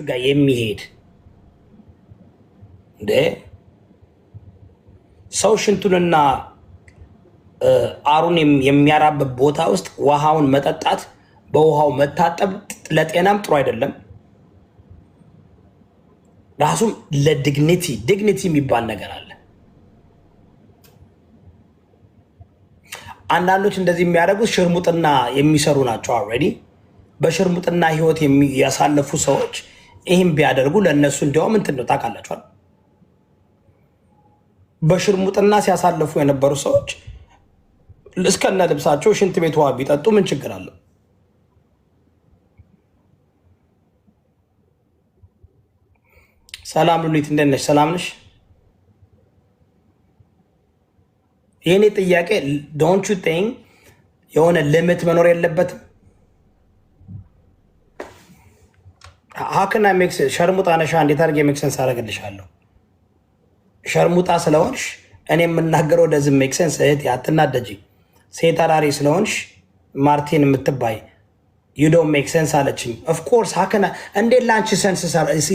ከአይናችሁ ጋር የሚሄድ እንደ ሰው ሽንቱንና አሩን የሚያራብብ ቦታ ውስጥ ውሃውን መጠጣት በውሃው መታጠብ ለጤናም ጥሩ አይደለም። ራሱም ለዲግኒቲ የሚባል ነገር አለ። አንዳንዶች እንደዚህ የሚያደርጉት ሽርሙጥና የሚሰሩ ናቸው። ኦልሬዲ በሽርሙጥና ህይወት ያሳለፉ ሰዎች ይህም ቢያደርጉ ለእነሱ እንዲያውም እንትን ነው ታውቃላችኋል። በሽርሙጥና ሲያሳልፉ የነበሩ ሰዎች እስከነ ልብሳቸው ሽንት ቤት ውሃ ቢጠጡ ምን ችግር አለው? ሰላም ሉሊት እንደት ነሽ? ሰላም ነሽ? የኔ ጥያቄ ዶንት ዩ ቲንክ የሆነ ሊሚት መኖር የለበትም? ሀክና ሜክስ ሸርሙጣ ነሻ እንዴት አድርጌ ሜክሰንስ አደርግልሻለሁ? ሸርሙጣ ስለሆንሽ እኔ የምናገረው ወደዚህ ሜክሰንስ እህት አትናደጂ። ሴት አዳሪ ስለሆንሽ ማርቲን የምትባይ ዩ ዶንት ሜክ ሴንስ አለችኝ። ኦፍኮርስ ሀክና እንዴት ለአንቺ ሰንስ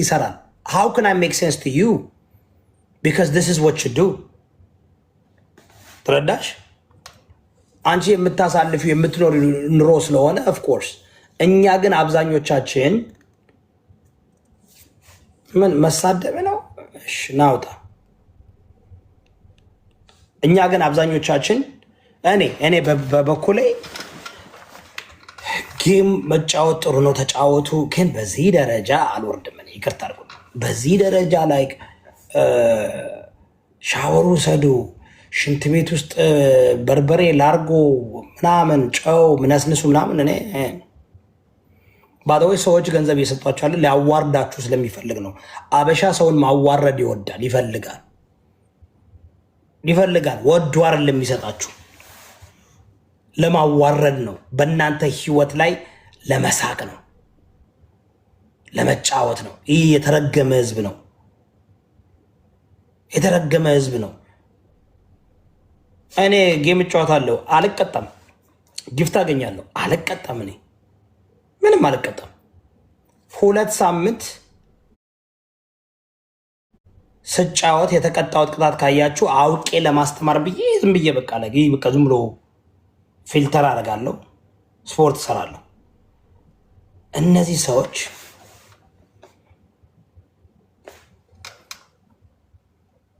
ይሰራል? How can I make sense to you? Because this is what you do. ተረዳሽ? አንቺ የምታሳልፊው የምትኖር ኑሮ ስለሆነ ኦፍኮርስ። እኛ ግን አብዛኞቻችን ምን መሳደብ ነው? እሺ ናውጣ። እኛ ግን አብዛኞቻችን እኔ በበኩሌ ጌም መጫወት ጥሩ ነው ተጫወቱ፣ ግን በዚህ ደረጃ አልወርድም። እኔ ይቅርታ አድርጉ። በዚህ ደረጃ ላይ ሻወሩ ሰዱ፣ ሽንት ቤት ውስጥ በርበሬ ላርጎ ምናምን ጨው ምነስንሱ ምናምን እኔ ባደወይ ሰዎች ገንዘብ እየሰጧቸዋል ሊያዋርዳችሁ ስለሚፈልግ ነው። አበሻ ሰውን ማዋረድ ይወዳል፣ ይፈልጋል። ወዶ አይደለም የሚሰጣችሁ፣ ለማዋረድ ነው። በእናንተ ህይወት ላይ ለመሳቅ ነው፣ ለመጫወት ነው። ይህ የተረገመ ህዝብ ነው፣ እኔ ጌም እጫወታለሁ አልቀጣም፣ ጊፍት አገኛለሁ አልቀጣም፣ እኔ ምንም አልቀጣም። 2 ሳምንት ስጫወት የተቀጣሁት ቅጣት ካያችሁ አውቄ ለማስተማር ብዬ ዝም ብዬ በቃ ዝም ብሎ ፊልተር አደርጋለሁ፣ ስፖርት እሰራለሁ። እነዚህ ሰዎች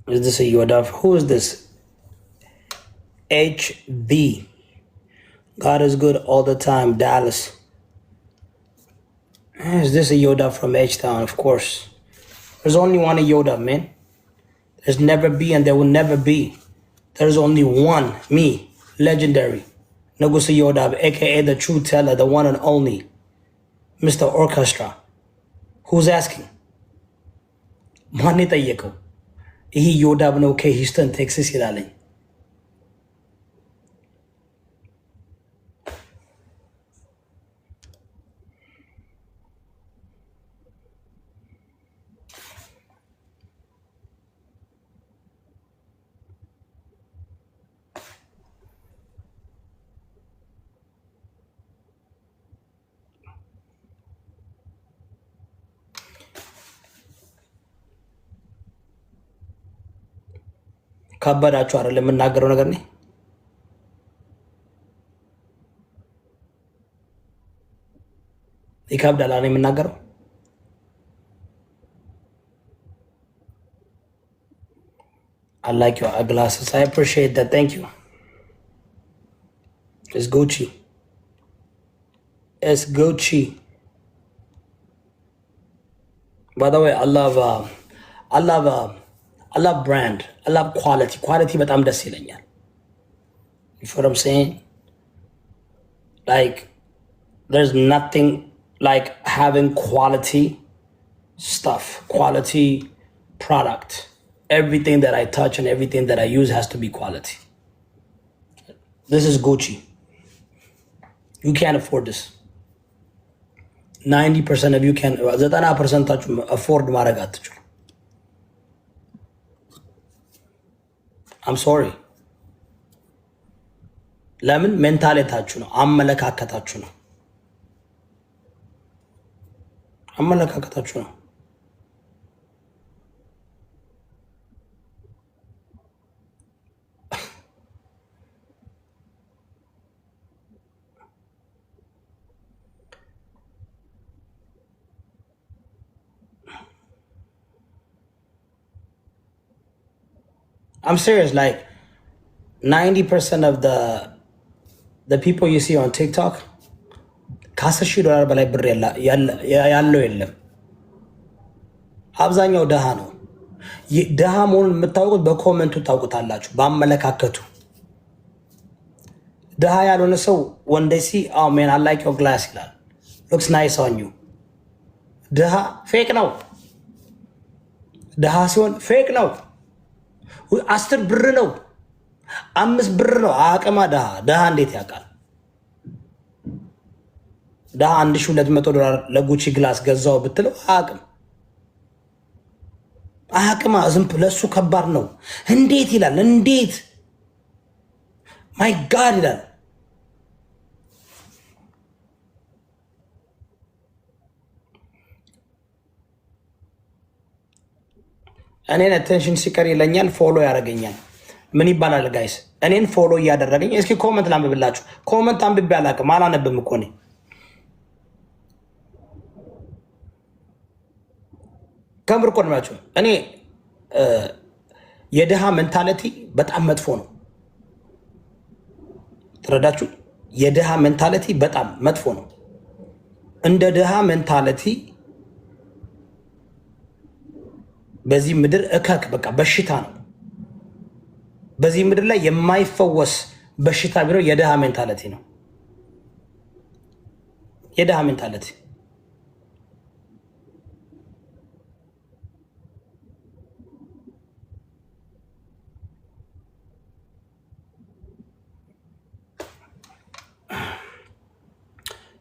is this a Yoda? Who is this? HB. God is good all the time. Dallas. Is this a Yoda from H-Town? Of course. There's only one Yoda, man. There's never be and there will never be. There's only one. Me. Legendary. Nagusa Yoda, aka the true teller, the one and only. Mr. Orchestra. Who's asking? Manita Yeko. ይህ ዮዳብ ነው ከሂውስተን ቴክሳስ ይላለኝ። ካበዳችሁ አይደል የምናገረው ነገር ነኝ። ይከብዳል አይደል የምናገረው? I like your glasses. I appreciate that. Thank you. It's Gucci. It's Gucci. By the way, I love brand. I love quality. Quality በጣም ደስ ይለኛል። You know what I'm saying? Like, there's nothing like having quality stuff, quality product. Everything that I touch and everything that I use has to be quality. This is Gucci. You can't afford this. 90% of you can, 90% afford ማድረግ አትችሉ። I'm sorry. ለምን? ሜንታሊታችሁ ነው፣ አመለካከታችሁ ነው። አመለካከታችሁ ነው። I'm serious. Like 90% of the people you see on TikTok, $10,000 በላይ ብር ያለው የለም። አብዛኛው ድሃ ነው። ድሃ መሆኑን የምታውቁት በኮመንቱ ታውቁታላችሁ፣ በአመለካከቱ። ድሃ ያልሆነ ሰው ወንደሲ አው ሜን አይ ላይክ ዮር ግላስ ይላል። ሉክስ ናይስ ኦን ዩ። ድሃ ፌክ ነው። ድሃ ሲሆን ፌክ ነው። 10 ብር ነው፣ 5 ብር ነው። አቅማ ድሃ እንዴት ያውቃል? ድሃ $1,200 ለጉቺ ግላስ ገዛው ብትለው አቅማ ዝም ለሱ ከባድ ነው። እንዴት ይላል? እንዴት ማይ ጋድ ይላል። እኔን አቴንሽን ሲቀር ይለኛል፣ ፎሎ ያደርገኛል። ምን ይባላል ጋይስ? እኔን ፎሎ እያደረገኝ። እስኪ ኮመንት ላንብብላችሁ። ኮመንት አንብቤ አላውቅም፣ አላነብም እኮ እኔ። ከምር እኮ ናቸው። እኔ የድሃ ሜንታሊቲ በጣም መጥፎ ነው። ተረዳችሁ? የድሃ ሜንታሊቲ በጣም መጥፎ ነው። እንደ ድሃ ሜንታሊቲ በዚህ ምድር እከክ በቃ በሽታ ነው። በዚህ ምድር ላይ የማይፈወስ በሽታ ቢኖር የድሃ ሜንታሊቲ ነው። የድሃ ሜንታሊቲ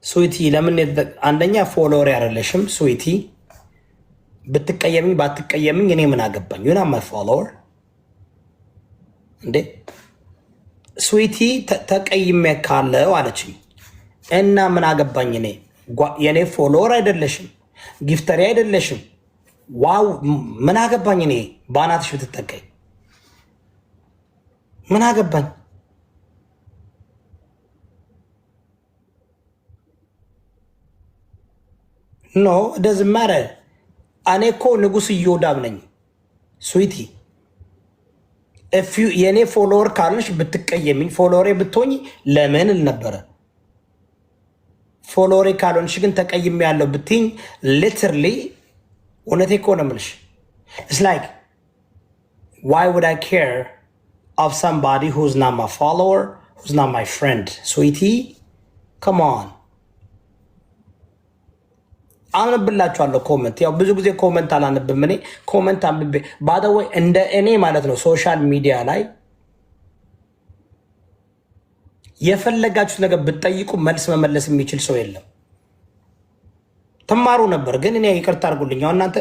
ስዊቲ ለምን አንደኛ ፎሎወር ያደለሽም ስዊቲ ብትቀየምኝ ባትቀየምኝ እኔ ምን አገባኝ? ዩና ማይ ፎሎወር እንዴ ስዊቲ ተቀይሜ ካለው አለችኝ እና ምን አገባኝ? እኔ የኔ ፎሎወር አይደለሽም፣ ጊፍተሪ አይደለሽም። ዋው ምን አገባኝ? እኔ ባናትሽ ብትተቀይ ምን አገባኝ? ኖ ደዝም ማረ እኔ እኮ ንጉስ እዮዳብ ነኝ ስዊቲ። የእኔ ፎሎወር ካልንሽ ብትቀየምኝ ፎሎወሬ ብትሆኝ ለምን ነበረ? ፎሎወሬ ካልሆንሽ ግን ተቀይሜ ያለው ብትኝ ሊትርሊ እውነቴ እኮ ነው የምልሽ። ኢትስ ላይክ ዋይ ውድ አይ ኬር ኦፍ ሰምባዲ ሁዝ ናት ማይ ፎሎወር ሁዝ ናት ማይ ፍሬንድ ስዊቲ ካም ኦን። አነብላችኋለሁ ኮመንት። ያው ብዙ ጊዜ ኮመንት አላነብም እኔ። ኮመንት አንብቤ ባደወይ እንደ እኔ ማለት ነው ሶሻል ሚዲያ ላይ የፈለጋችሁት ነገር ብትጠይቁ መልስ መመለስ የሚችል ሰው የለም። ትማሩ ነበር ግን እኔ ይቅርታ አድርጉልኝ። አሁን እናንተ